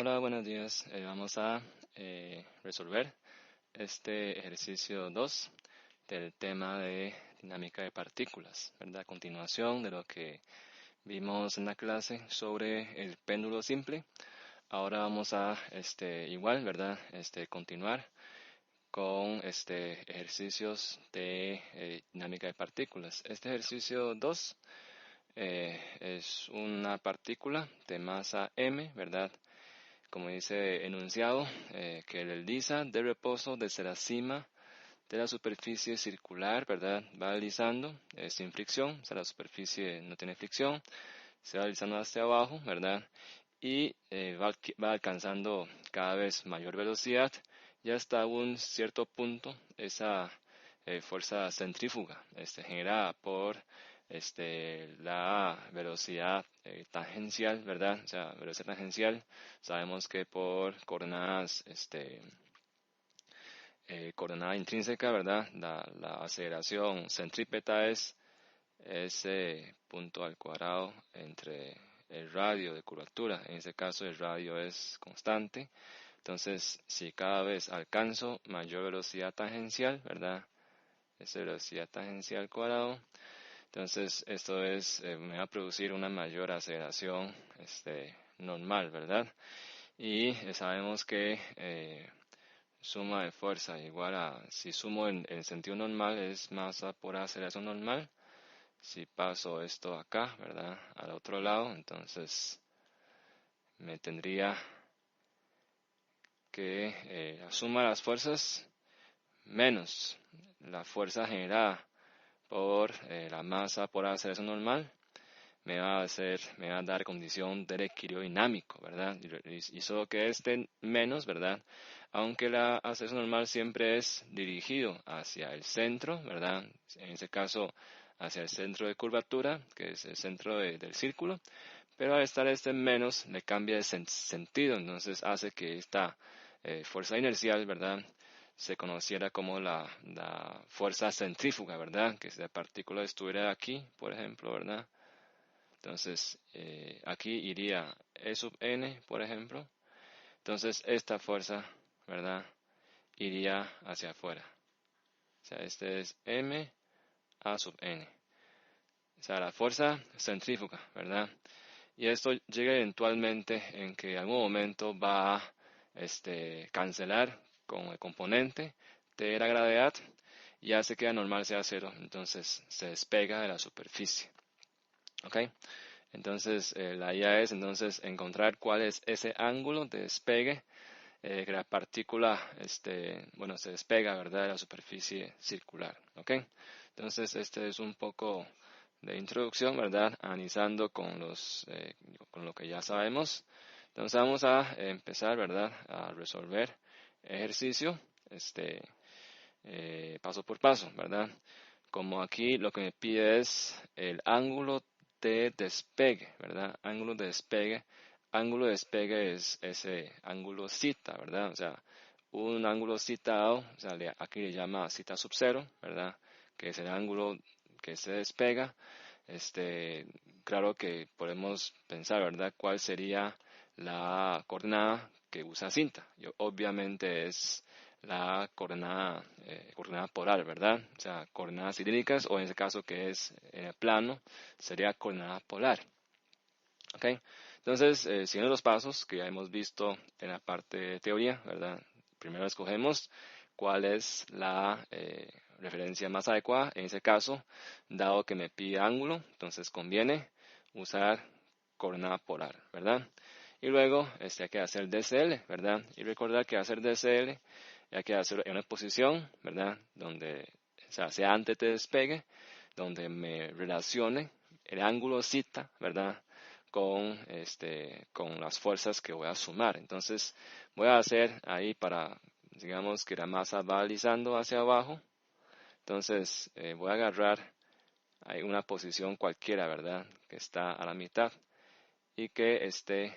Hola, buenos días. Vamos a resolver este ejercicio 2 del tema de dinámica de partículas, ¿verdad? A continuación de lo que vimos en la clase sobre el péndulo simple. Ahora vamos a igual, ¿verdad? Continuar con ejercicios de dinámica de partículas. Este ejercicio 2 es una partícula de masa m, ¿verdad? Como dice enunciado, que el desliza de reposo desde la cima de la superficie circular, ¿verdad? Va deslizando sin fricción, o sea, la superficie no tiene fricción, se va deslizando hacia abajo, ¿verdad? Y va alcanzando cada vez mayor velocidad y hasta un cierto punto esa fuerza centrífuga generada por la velocidad tangencial, ¿verdad? O sea, velocidad tangencial, sabemos que por coordenadas, coordenada intrínseca, ¿verdad? La aceleración centrípeta es ese punto al cuadrado entre el radio de curvatura. En ese caso el radio es constante. Entonces, si cada vez alcanzo mayor velocidad tangencial, ¿verdad? Esa velocidad tangencial al cuadrado. Entonces, esto me va a producir una mayor aceleración normal, ¿verdad? Y sabemos que suma de fuerza igual a, si sumo en sentido normal, es masa por aceleración normal. Si paso esto acá, ¿verdad? Al otro lado, entonces me tendría que la suma de las fuerzas menos la fuerza generada por la masa por aceleración normal me va a dar condición del equilibrio dinámico, ¿verdad? Y solo que menos, ¿verdad? Aunque la aceleración normal siempre es dirigido hacia el centro, ¿verdad? En ese caso, hacia el centro de curvatura, que es el centro del círculo, pero al estar menos, le cambia de sentido, entonces hace que esta fuerza inercial, ¿verdad? Se conociera como la fuerza centrífuga, ¿verdad? Que si la partícula estuviera aquí, por ejemplo, ¿verdad? Entonces, aquí iría E sub n, por ejemplo. Entonces, esta fuerza, ¿verdad? Iría hacia afuera. O sea, este es m a sub n. O sea, la fuerza centrífuga, ¿verdad? Y esto llega eventualmente en que en algún momento va a cancelar con el componente de la gravedad y hace que la normal sea cero. Entonces, se despega de la superficie. ¿Ok? Entonces, la idea es entonces encontrar cuál es ese ángulo de despegue que la partícula, se despega, ¿verdad?, de la superficie circular, ¿ok? Entonces, este es un poco de introducción, ¿verdad?, analizando con lo que ya sabemos. Entonces, vamos a empezar, ¿verdad?, a resolver ejercicio, paso por paso, ¿verdad? Como aquí lo que me pide es el ángulo de despegue, ¿verdad? Ángulo de despegue es ese ángulo zeta, ¿verdad? O sea, un ángulo zeta, o sea, aquí le llama zeta sub cero, ¿verdad? Que es el ángulo que se despega. Claro que podemos pensar, ¿verdad? ¿Cuál sería la coordenada que usa cinta? Obviamente es la coordenada polar, ¿verdad? O sea, coordenadas cilíndricas, o en ese caso que es plano, sería coordenada polar. ¿Ok? Entonces, siguiendo los pasos que ya hemos visto en la parte de teoría, ¿verdad? Primero escogemos cuál es la referencia más adecuada. En ese caso, dado que me pide ángulo, entonces conviene usar coordenada polar, ¿verdad? Y luego hay que hacer DCL, ¿verdad? Y recordar que hacer DCL hay que hacer en una posición, ¿verdad? Donde sea antes de despegue, donde me relacione el ángulo zeta, ¿verdad? Con las fuerzas que voy a sumar. Entonces, voy a hacer ahí digamos que la masa va deslizando hacia abajo. Entonces, voy a agarrar ahí una posición cualquiera, ¿verdad? Que está a la mitad y que esté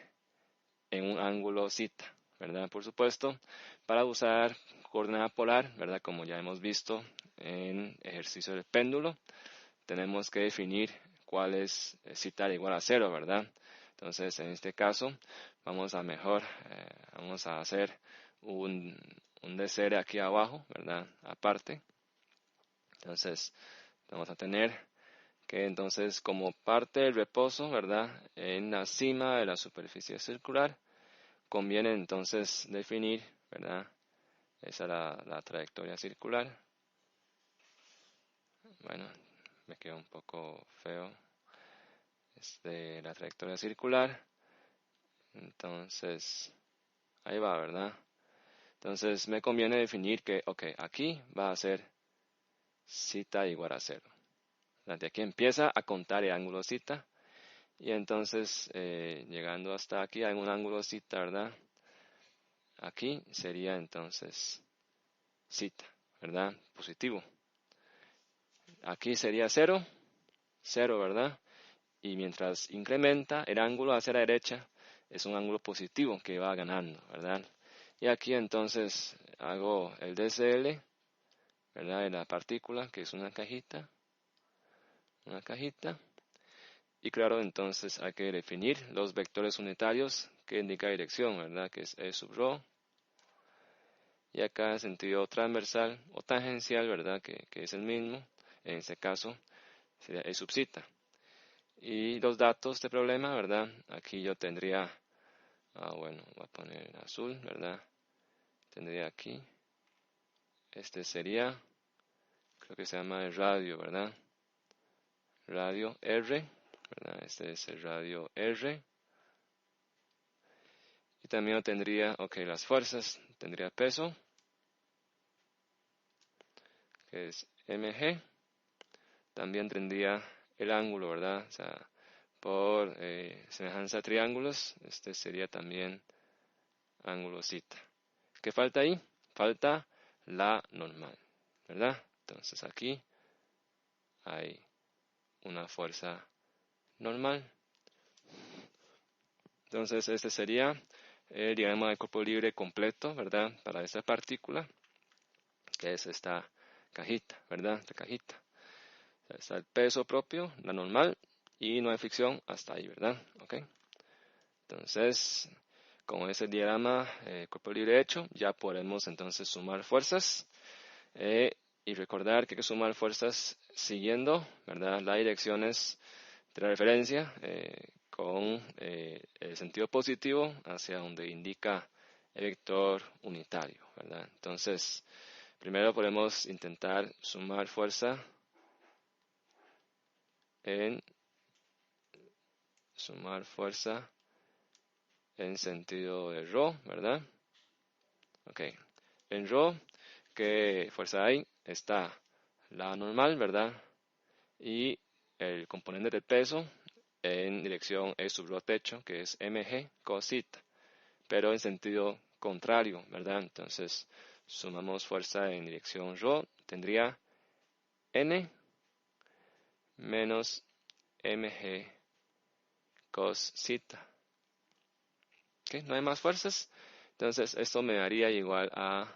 en un ángulo zeta, ¿verdad? Por supuesto, para usar coordenada polar, ¿verdad? Como ya hemos visto en ejercicio del péndulo, tenemos que definir cuál es zeta igual a cero, ¿verdad? Entonces, en este caso, vamos a hacer un desere aquí abajo, ¿verdad? Aparte. Entonces, vamos a tener que entonces como parte del reposo, ¿verdad? En la cima de la superficie circular, conviene entonces definir, ¿verdad? Esa es la trayectoria circular. Bueno, me quedó un poco feo. La trayectoria circular. Entonces, ahí va, ¿verdad? Entonces me conviene definir que, ok, aquí va a ser zeta igual a 0. De aquí empieza a contar el ángulo zeta. Y entonces, llegando hasta aquí, hay un ángulo zeta, ¿verdad? Aquí sería entonces zeta, ¿verdad? Positivo. Aquí sería 0, 0, ¿verdad? Y mientras incrementa el ángulo hacia la derecha, es un ángulo positivo que va ganando, ¿verdad? Y aquí entonces hago el DCL, ¿verdad? De la partícula, que es una cajita. Y claro, entonces hay que definir los vectores unitarios que indica dirección, ¿verdad? Que es E sub rho. Y acá en sentido transversal o tangencial, ¿verdad? Que es el mismo. En este caso sería E sub zeta. Y los datos de problema, ¿verdad? Aquí yo tendría, bueno, voy a poner azul, ¿verdad? Tendría aquí, este sería, creo que se llama el radio, ¿verdad? Radio R, ¿verdad? Este es el radio R. Y también tendría, ok, las fuerzas, tendría peso, que es mg. También tendría el ángulo, ¿verdad? O sea, por semejanza a triángulos, este sería también ángulo zeta. ¿Qué falta ahí? Falta la normal, ¿verdad? Entonces aquí hay una fuerza normal. Entonces este sería el diagrama de cuerpo libre completo, ¿verdad? Para esta partícula, que es esta cajita, ¿verdad? Esta cajita. O sea, está el peso propio, la normal, y no hay fricción hasta ahí, ¿verdad? ¿Ok? Entonces, con ese diagrama cuerpo libre hecho, ya podemos entonces sumar fuerzas y recordar que hay que sumar fuerzas siguiendo, ¿verdad? Las direcciones de la referencia con el sentido positivo hacia donde indica el vector unitario, ¿verdad? Entonces, primero podemos intentar sumar fuerza en sentido de rho, ¿verdad? Ok. En rho, ¿qué fuerza hay? Está la normal, ¿verdad? Y el componente del peso en dirección E sub rho techo, que es mg cos zeta, pero en sentido contrario, ¿verdad? Entonces, sumamos fuerza en dirección rho, tendría n menos mg cos zeta. ¿Ok? ¿No hay más fuerzas? Entonces, esto me daría igual a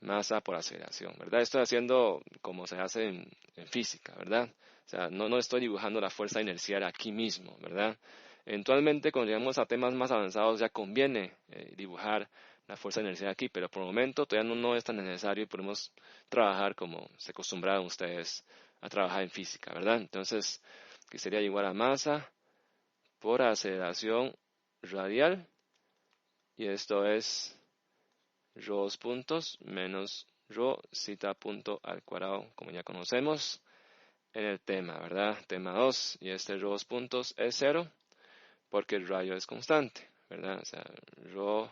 masa por aceleración, ¿verdad? Estoy haciendo como se hace en física, ¿verdad? O sea, no estoy dibujando la fuerza inercial aquí mismo, ¿verdad? Eventualmente, cuando llegamos a temas más avanzados, ya conviene dibujar la fuerza inercial aquí, pero por el momento todavía no es tan necesario y podemos trabajar como se acostumbraron ustedes a trabajar en física, ¿verdad? Entonces, que sería igual a masa por aceleración radial, y esto es rho puntos menos rho zeta punto al cuadrado, como ya conocemos en el tema, ¿verdad? Tema 2, y este rho puntos es 0 porque el radio es constante, ¿verdad? O sea, rho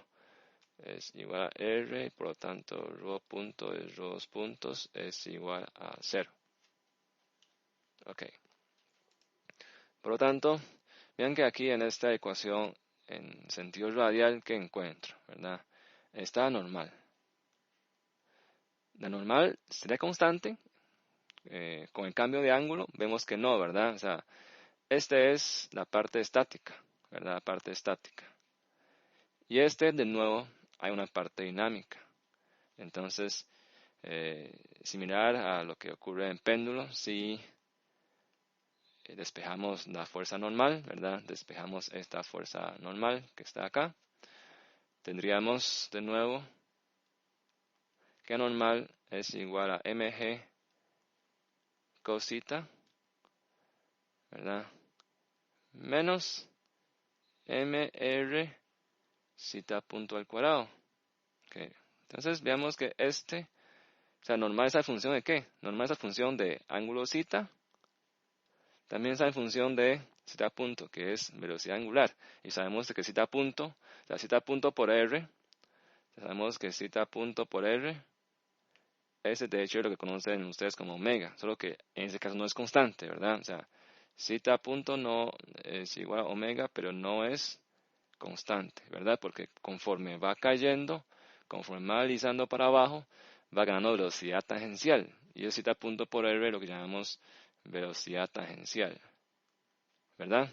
es igual a R y por lo tanto rho punto de rho puntos es igual a 0. Ok. Por lo tanto, vean que aquí en esta ecuación en sentido radial que encuentro, ¿verdad? Está normal. La normal sería constante. Con el cambio de ángulo vemos que no, ¿verdad? O sea, esta es la parte estática, ¿verdad? La parte estática. Y de nuevo, hay una parte dinámica. Entonces, similar a lo que ocurre en péndulos, si despejamos la fuerza normal, ¿verdad? Despejamos esta fuerza normal que está acá. Tendríamos de nuevo que normal es igual a mg cosita, ¿verdad? Menos mr zeta punto al cuadrado. Okay. Entonces veamos que o sea, normal es la función de ¿qué? Normal es la función de ángulo zeta. También está en función de zeta punto, que es velocidad angular. Y sabemos que zeta punto, o sea, zeta punto por r, sabemos que zeta punto por r es de hecho lo que conocen ustedes como omega, solo que en este caso no es constante, ¿verdad? O sea, zeta punto no es igual a omega, pero no es constante, ¿verdad? Porque conforme va cayendo, conforme va deslizando para abajo, va ganando velocidad tangencial. Y es zeta punto por r lo que llamamos velocidad tangencial, ¿verdad?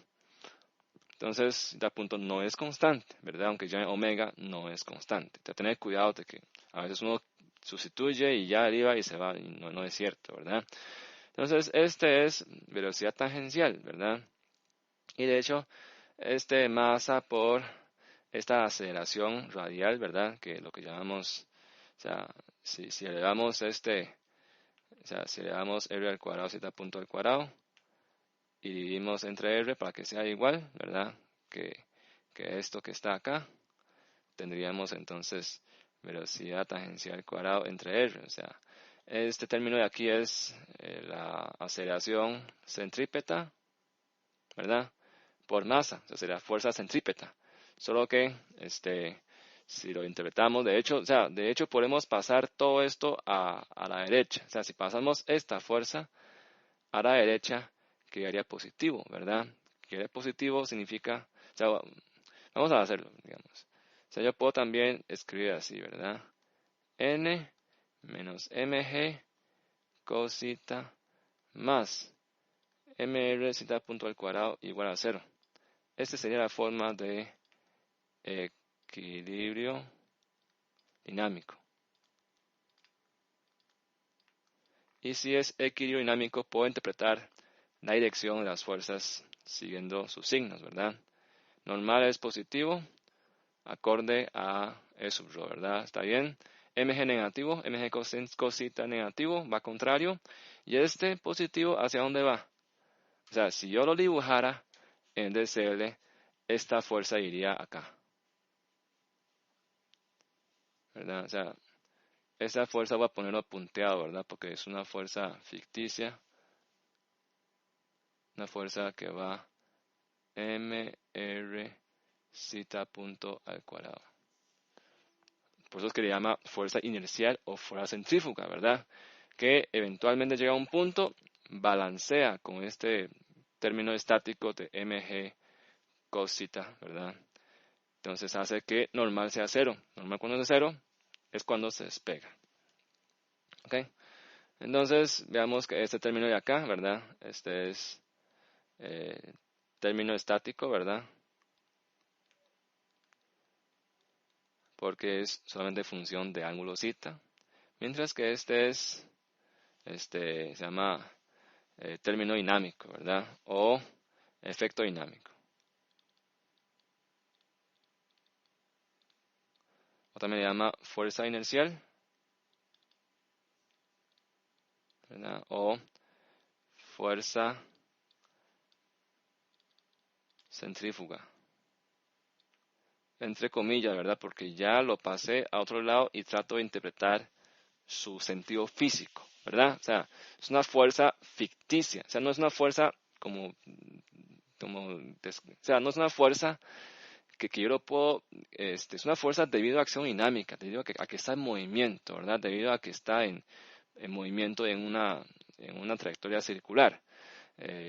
Entonces, zeta punto no es constante, ¿verdad? Aunque ya en omega no es constante. Hay que tener cuidado de que a veces uno sustituye y ya arriba y se va, y no es cierto, ¿verdad? Entonces, este es velocidad tangencial, ¿verdad? Y de hecho, masa por esta aceleración radial, ¿verdad? Que lo que llamamos, o sea, si elevamos o sea, si elevamos r al cuadrado, zeta punto al cuadrado, y dividimos entre r para que sea igual, ¿verdad? Que esto que está acá, tendríamos entonces velocidad tangencial al cuadrado entre r, o sea, este término de aquí es la aceleración centrípeta, ¿verdad? Por masa, o sea, sería fuerza centrípeta. Solo que, si lo interpretamos, de hecho podemos pasar todo esto a la derecha. O sea, si pasamos esta fuerza a la derecha, quedaría positivo, ¿verdad? Quedaría positivo significa, o sea, vamos a hacerlo, digamos. O sea, yo puedo también escribir así, ¿verdad? N menos mg cosita más mr zeta punto al cuadrado igual a 0. Esta sería la forma de equilibrio dinámico. Y si es equilibrio dinámico, puedo interpretar la dirección de las fuerzas siguiendo sus signos, ¿verdad? Normal es positivo, acorde a E sub rho, ¿verdad? ¿Está bien? Mg negativo, mg cosita negativo, va contrario. Y este positivo, ¿hacia dónde va? O sea, si yo lo dibujara en DCL, esta fuerza iría acá, ¿verdad? O sea, esa fuerza voy a ponerlo punteado, ¿verdad? Porque es una fuerza ficticia. Una fuerza que va mr zeta punto al cuadrado. Por eso es que le llama fuerza inercial o fuerza centrífuga, ¿verdad? Que eventualmente llega a un punto, balancea con este término estático de mg cosita, ¿verdad? Entonces hace que normal sea cero. Normal cuando es cero es cuando se despega. ¿Ok? Entonces veamos que este término de acá, ¿verdad? Este es término estático, ¿verdad? Porque es solamente función de ángulo zeta, mientras que se llama término dinámico, ¿verdad? O efecto dinámico. O también se llama fuerza inercial, ¿verdad? O fuerza centrífuga. Entre comillas, ¿verdad? Porque ya lo pasé a otro lado y trato de interpretar su sentido físico, ¿verdad? O sea, es una fuerza ficticia, o sea, no es una fuerza o sea, no es una fuerza que yo lo puedo, es una fuerza debido a acción dinámica, debido a que está en movimiento, ¿verdad? Debido a que está en movimiento en una trayectoria circular.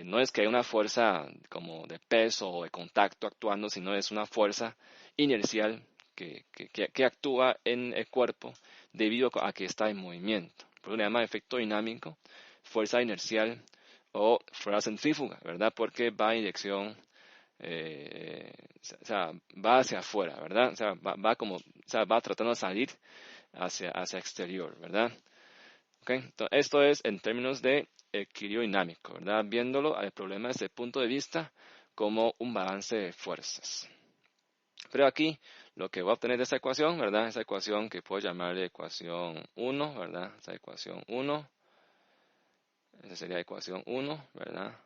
No es que haya una fuerza como de peso o de contacto actuando, sino es una fuerza inercial que actúa en el cuerpo debido a que está en movimiento. Por eso le llama efecto dinámico, fuerza inercial o fuerza centrífuga, ¿verdad? Porque va en dirección, o sea, va hacia afuera, ¿verdad? O sea, va tratando de salir hacia exterior, ¿verdad? ¿Ok? Entonces, esto es en términos de equilibrio dinámico, ¿verdad? Viéndolo al problema desde el punto de vista como un balance de fuerzas. Pero aquí lo que voy a obtener de esta ecuación, ¿verdad? Esa ecuación que puedo llamarle ecuación 1, ¿verdad? Esa ecuación 1, esa sería ecuación 1, ¿verdad?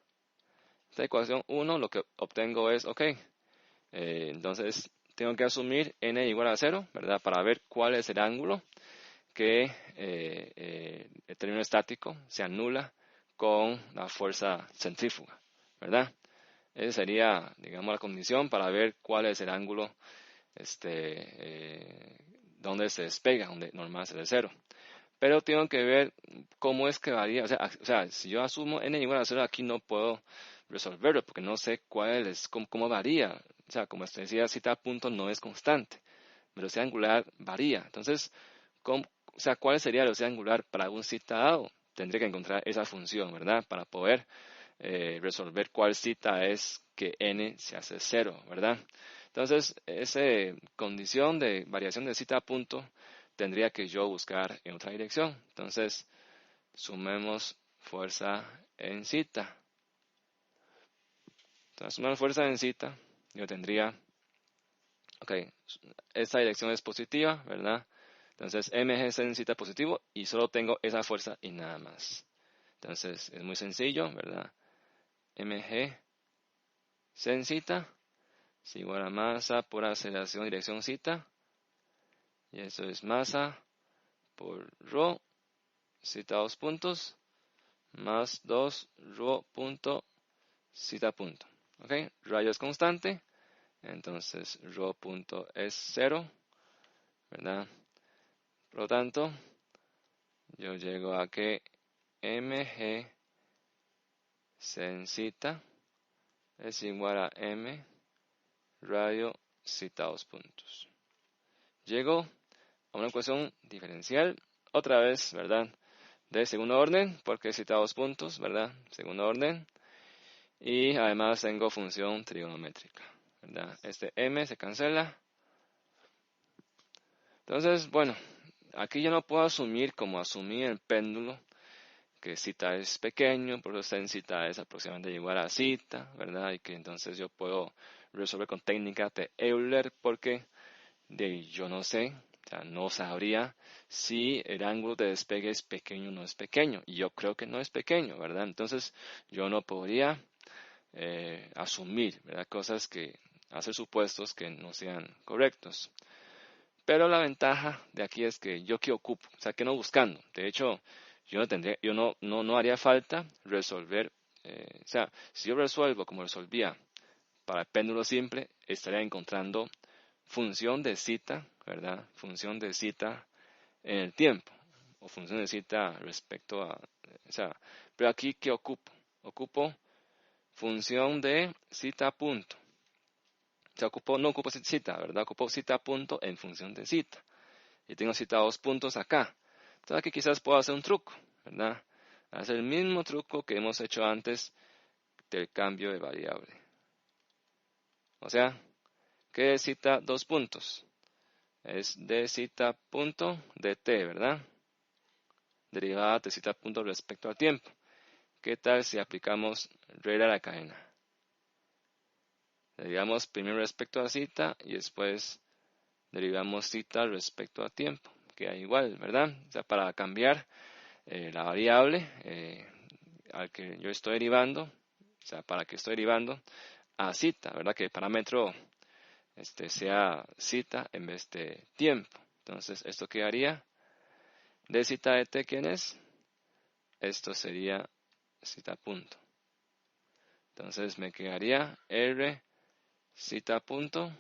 Esta ecuación 1 lo que obtengo es, ok, entonces tengo que asumir n igual a 0, ¿verdad? Para ver cuál es el ángulo que el término estático se anula con la fuerza centrífuga, ¿verdad? Esa sería, digamos, la condición para ver cuál es el ángulo donde se despega, donde normal es el 0. Pero tengo que ver cómo es que varía. O sea, si yo asumo n igual a 0, aquí no puedo resolverlo porque no sé cómo varía. O sea, como usted decía, cita a punto no es constante. Velocidad angular varía. Entonces, ¿cuál sería la velocidad angular para un cita dado? Tendré que encontrar esa función, ¿verdad? Para poder resolver cuál cita es que n se hace 0, ¿verdad? Entonces, esa condición de variación de cita a punto tendría que yo buscar en otra dirección. Entonces, sumemos fuerza en cita. Entonces, sumando fuerza en cita, yo tendría, ok, esta dirección es positiva, ¿verdad? Entonces, mg es en cita positivo y solo tengo esa fuerza y nada más. Entonces, es muy sencillo, ¿verdad? mg sen cita es igual a masa por aceleración dirección cita. Y eso es masa por rho, cita 2 puntos, más 2 rho punto, cita punto. ¿Ok? Rayo es constante, entonces rho punto es 0, ¿verdad? Por lo tanto, yo llego a que mg sen cita es igual a m radio cita 2 puntos. Llego a una ecuación diferencial, otra vez, ¿verdad? De segundo orden, porque cita 2 puntos, ¿verdad? Segundo orden. Y además tengo función trigonométrica, ¿verdad? Este m se cancela. Entonces, bueno, aquí yo no puedo asumir como asumí el péndulo, que cita es pequeño, por eso en cita es aproximadamente igual a cita, ¿verdad? Y que entonces yo puedo resolver con técnica de Euler, porque yo no sé, o sea, no sabría si el ángulo de despegue es pequeño o no es pequeño. Y yo creo que no es pequeño, ¿verdad? Entonces, yo no podría asumir, ¿verdad? Cosas que, hacer supuestos que no sean correctos. Pero la ventaja de aquí es que yo que ocupo, o sea, que no buscando. De hecho, yo no haría falta resolver, o sea, si yo resuelvo como resolvía para el péndulo simple, estaría encontrando función de cita, ¿verdad? Función de cita en el tiempo, o función de cita respecto a, o sea, pero aquí ¿qué ocupo? Ocupo función de cita punto. O sea, no ocupo cita, ¿verdad? Ocupo cita punto en función de cita. Y tengo cita 2 puntos acá. Entonces aquí quizás puedo hacer un truco, ¿verdad? Hacer el mismo truco que hemos hecho antes del cambio de variable. O sea, ¿qué es cita 2 puntos? Es de cita punto de t, ¿verdad? Derivada de cita punto respecto al tiempo. ¿Qué tal si aplicamos regla de la cadena? Derivamos primero respecto a cita y después derivamos cita respecto a tiempo. Queda igual, ¿verdad? O sea, para cambiar la variable al que yo estoy derivando, o sea, para que estoy derivando a cita, ¿verdad? Que el parámetro sea cita en vez de tiempo. Entonces, esto quedaría de cita de t, ¿quién es? Esto sería cita punto. Entonces, me quedaría r cita punto,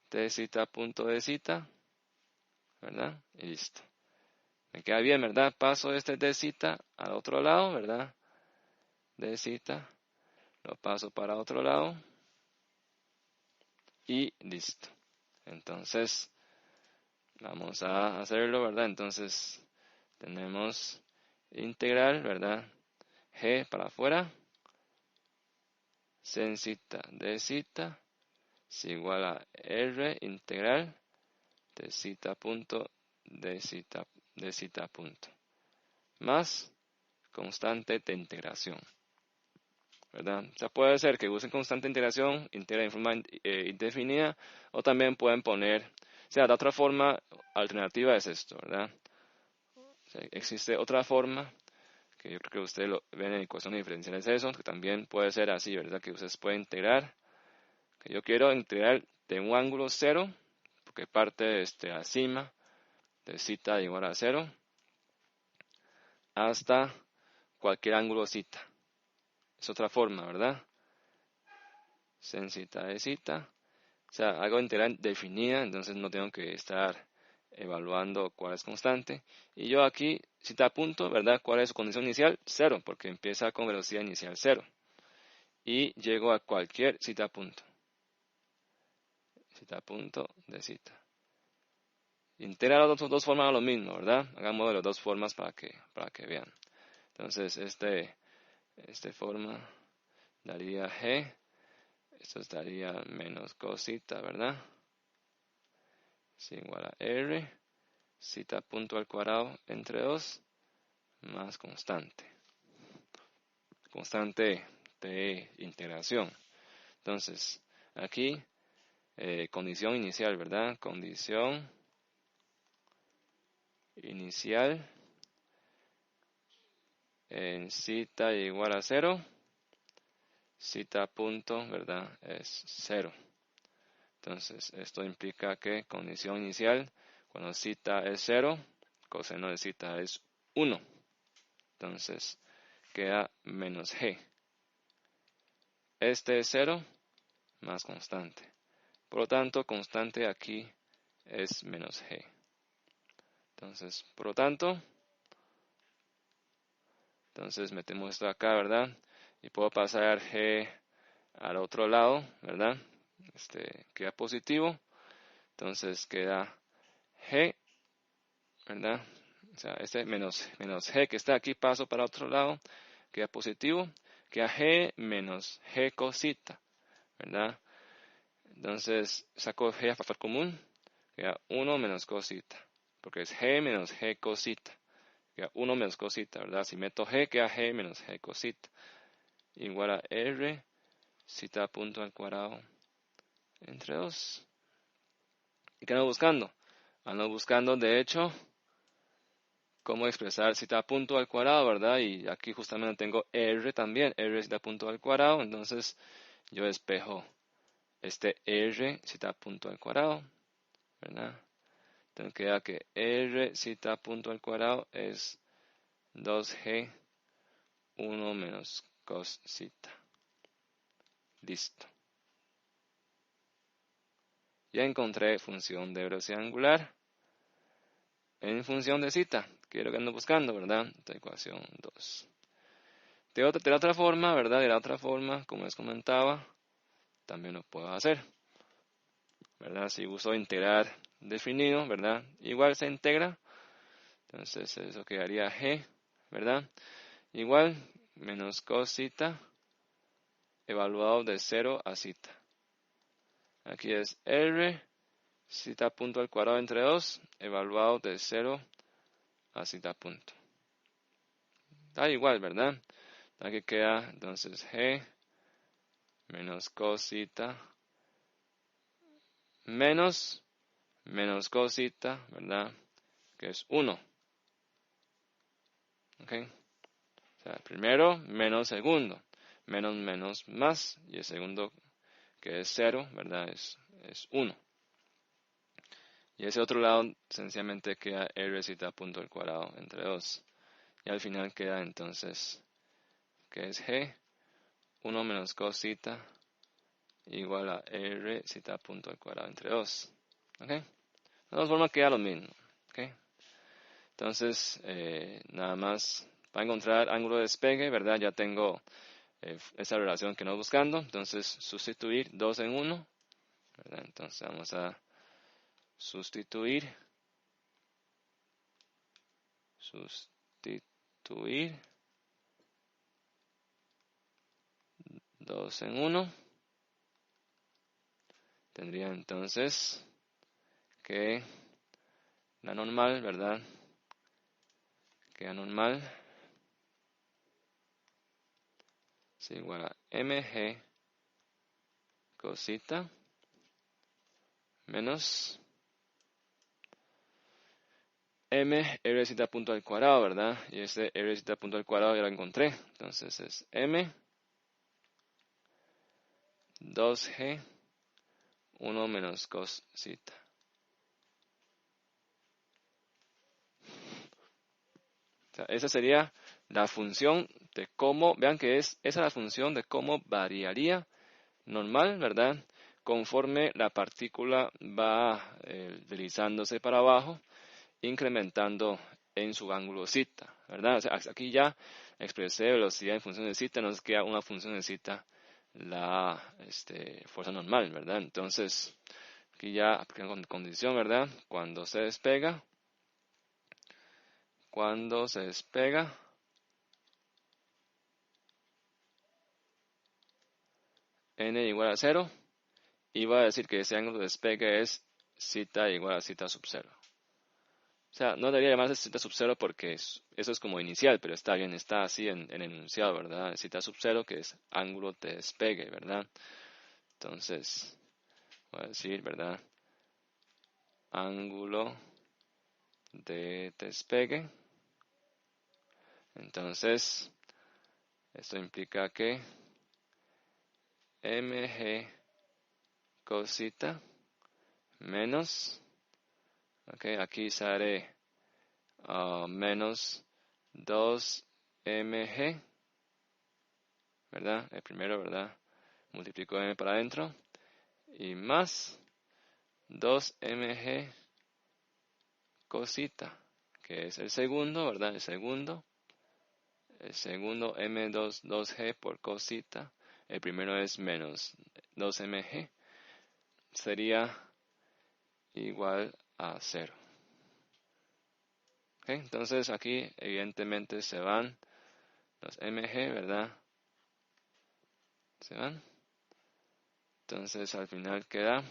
t cita punto de cita, ¿verdad? Y listo. Me queda bien, ¿verdad? Paso este de cita al otro lado, ¿verdad? De cita, lo paso para otro lado y listo. Entonces, vamos a hacerlo, ¿verdad? Entonces, tenemos integral, ¿verdad? G para afuera, sen cita de cita es igual a R integral de cita punto de cita de cita punto, más constante de integración, ¿verdad? O sea, puede ser que usen constante de integración, integra en forma indefinida, o también pueden poner, o sea, la otra forma alternativa es esto, ¿verdad? O sea, existe otra forma, que yo creo que ustedes lo ven en ecuaciones diferenciales eso, que también puede ser así, ¿verdad? Que ustedes pueden integrar, que yo quiero integrar de un ángulo 0, porque parte de la cima de cita igual a 0, hasta cualquier ángulo cita. Es otra forma, ¿verdad? Sen cita de cita. O sea, hago integral definida, entonces no tengo que estar evaluando cuál es constante. Y yo aquí, cita punto, ¿verdad? ¿Cuál es su condición inicial? 0, porque empieza con velocidad inicial 0. Y llego a cualquier cita punto. Cita punto de cita. Integrar las dos formas a lo mismo, ¿verdad? Hagamos de las dos formas para que vean. Entonces, esta forma daría G. Esto daría menos cosita, ¿verdad? Es igual a R, cita punto al cuadrado entre 2, más constante. Constante de integración. Entonces, aquí, condición inicial, ¿verdad? Condición inicial en cita igual a 0. Cita punto, ¿verdad? Es 0. Entonces, esto implica que condición inicial, cuando cita es 0, coseno de cita es 1. Entonces, queda menos G. Este es 0 más constante. Por lo tanto, constante aquí es menos G. Entonces, por lo tanto, metemos esto acá, ¿verdad? Y puedo pasar G al otro lado, ¿verdad? Queda positivo. Entonces queda G, ¿verdad? O sea, menos G que está aquí, paso para otro lado, queda positivo. Queda G menos G cosita, ¿verdad? Entonces saco G a factor común, queda 1 menos cosita, porque es G menos G cosita, queda 1 menos cosita, ¿verdad? Si meto G, queda G menos G cosita, igual a R, cita punto al cuadrado entre 2. ¿Y qué ando buscando? Ando buscando, de hecho, cómo expresar cita punto al cuadrado, ¿verdad? Y aquí justamente tengo R también, R cita punto al cuadrado, entonces yo despejo este R cita punto al cuadrado, ¿verdad? Entonces queda que R cita punto al cuadrado es 2G 1 menos cos cita. Listo. Ya encontré función de velocidad angular en función de cita, que es lo que ando buscando, ¿verdad? Esta ecuación 2. De la otra forma, ¿verdad? De la otra forma, como les comentaba, también lo puedo hacer, ¿verdad? Si uso integrar definido, ¿verdad? Igual se integra, entonces eso quedaría G, ¿verdad? Igual menos cos cita evaluado de 0 a cita. Aquí es R, cita punto al cuadrado entre 2, evaluado de 0 a cita punto. Da igual, ¿verdad? Aquí queda entonces G menos cosita menos cosita, ¿verdad? Que es 1. ¿Ok? O sea, primero menos segundo. Menos más. Y el segundo, que es 0, ¿verdad? Es 1. Y ese otro lado, sencillamente queda R cita punto al cuadrado entre 2. Y al final queda entonces, que es G, 1 menos cosita igual a R cita punto al cuadrado entre 2. ¿Ok? De todas formas queda lo mismo. ¿Ok? Entonces, nada más para encontrar ángulo de despegue, ¿verdad? Ya tengo esa relación que no buscando. Entonces, sustituir 2 en 1, ¿verdad? Entonces, vamos a sustituir 2 en 1. Tendría entonces que la normal, ¿verdad? queda normal es igual a mg cosita menos m r punto al cuadrado, ¿verdad? Y este r punto al cuadrado ya lo encontré. Entonces es m 2g 1 menos cosita. O sea, esa sería la función de cómo, vean que esa es la función de cómo variaría normal, ¿verdad? Conforme la partícula va deslizándose para abajo, incrementando en su ángulo zeta, ¿verdad? O sea, aquí ya expresé velocidad en función de zeta, nos queda una función de zeta la fuerza normal, ¿verdad? Entonces, aquí ya aplicando condición, ¿verdad? Cuando se despega, n igual a 0, y va a decir que ese ángulo de despegue es zeta igual a zeta sub 0. O sea, no debería llamarse zeta sub 0 porque eso es como inicial, pero está bien, está así en el enunciado, ¿verdad? Zeta sub 0 que es ángulo de despegue, ¿verdad? Entonces, voy a decir, ¿verdad? Ángulo de despegue. Entonces, esto implica que mg cosita menos, ok, aquí sale menos 2mg, ¿verdad? El primero, ¿verdad? Multiplico m para adentro y más 2mg cosita, que es el segundo, ¿verdad? El segundo m2 2g por cosita. El primero es menos 2mg. Sería igual a 0. ¿Okay? Entonces aquí evidentemente se van los mg, ¿verdad? Se van. Entonces al final queda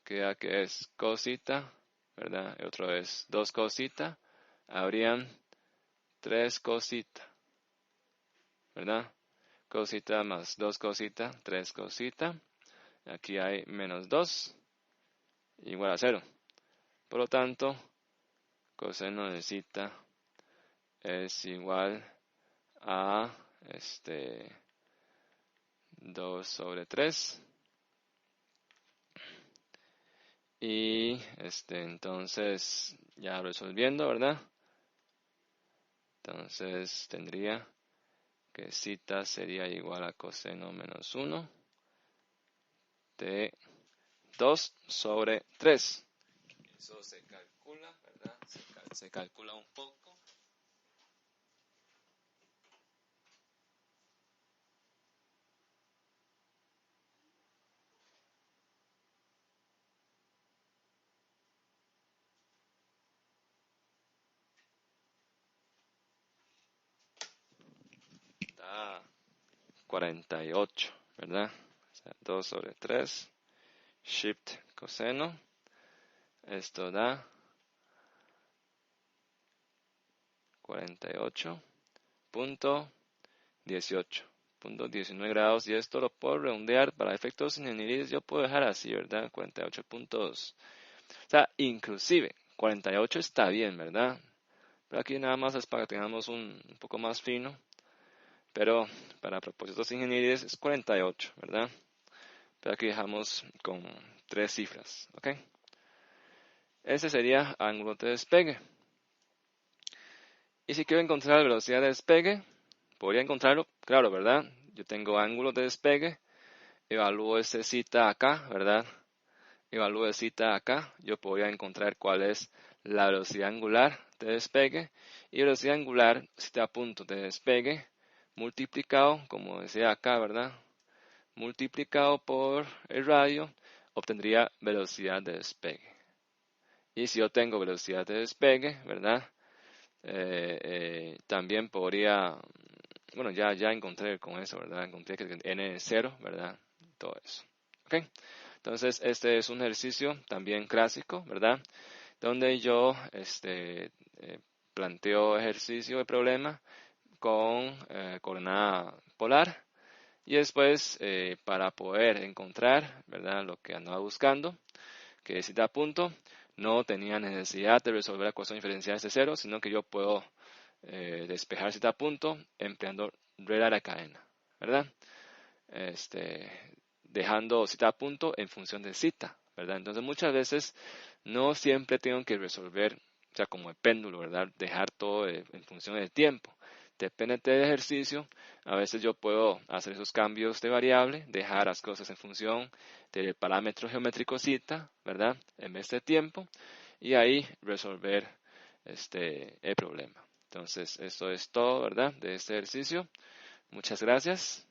que es cosita, ¿verdad? El otro es 2 cosita. Habrían 3 cosita, ¿verdad? Cosita más 2 cosita, 3 cosita. Aquí hay menos 2 igual a 0. Por lo tanto, coseno de zeta es igual a 2 sobre 3. Y entonces, ya resolviendo, ¿verdad? Entonces tendría que zeta sería igual a coseno menos 1 de 2 sobre 3. Eso se calcula, ¿verdad? Se calcula un poco. Da 48, ¿verdad? O sea, 2 sobre 3. Shift coseno. Esto da 48.18.19 grados, y esto lo puedo redondear para efectos ingenierías. Yo puedo dejar así, ¿verdad? 48.2. O sea, inclusive 48 está bien, ¿verdad? Pero aquí nada más es para que tengamos un poco más fino. Pero para propósitos ingenierías es 48, ¿verdad? Pero aquí dejamos con 3 cifras, ¿ok? Ese sería ángulo de despegue. Y si quiero encontrar la velocidad de despegue, podría encontrarlo, claro, ¿verdad? Yo tengo ángulo de despegue, evalúo ese zeta acá, ¿verdad? Evalúo el zeta acá, yo podría encontrar cuál es la velocidad angular de despegue. Y velocidad angular, zeta punto de despegue, multiplicado, como decía acá, ¿verdad? Multiplicado por el radio, obtendría velocidad de despegue. Y si yo tengo velocidad de despegue, ¿verdad? También podría, bueno, ya encontré con eso, ¿verdad? Encontré que n es 0, ¿verdad? Todo eso. ¿Ok? Entonces, este es un ejercicio también clásico, ¿verdad? donde yo planteo ejercicio de problema con coordenada polar. Y después, para poder encontrar, ¿verdad?, lo que andaba buscando, que es Z punto, no tenía necesidad de resolver la ecuación diferencial de cero, sino que yo puedo despejar Z punto empleando regla de la cadena, ¿verdad? Dejando Z punto en función de Z, ¿verdad? Entonces muchas veces no siempre tengo que resolver, o sea, como el péndulo, ¿verdad? Dejar todo en función del tiempo. Depende del ejercicio. A veces yo puedo hacer esos cambios de variable, dejar las cosas en función del parámetro geométrico Z, ¿verdad? En vez de tiempo. Y ahí resolver el problema. Entonces, eso es todo, ¿verdad? De este ejercicio. Muchas gracias.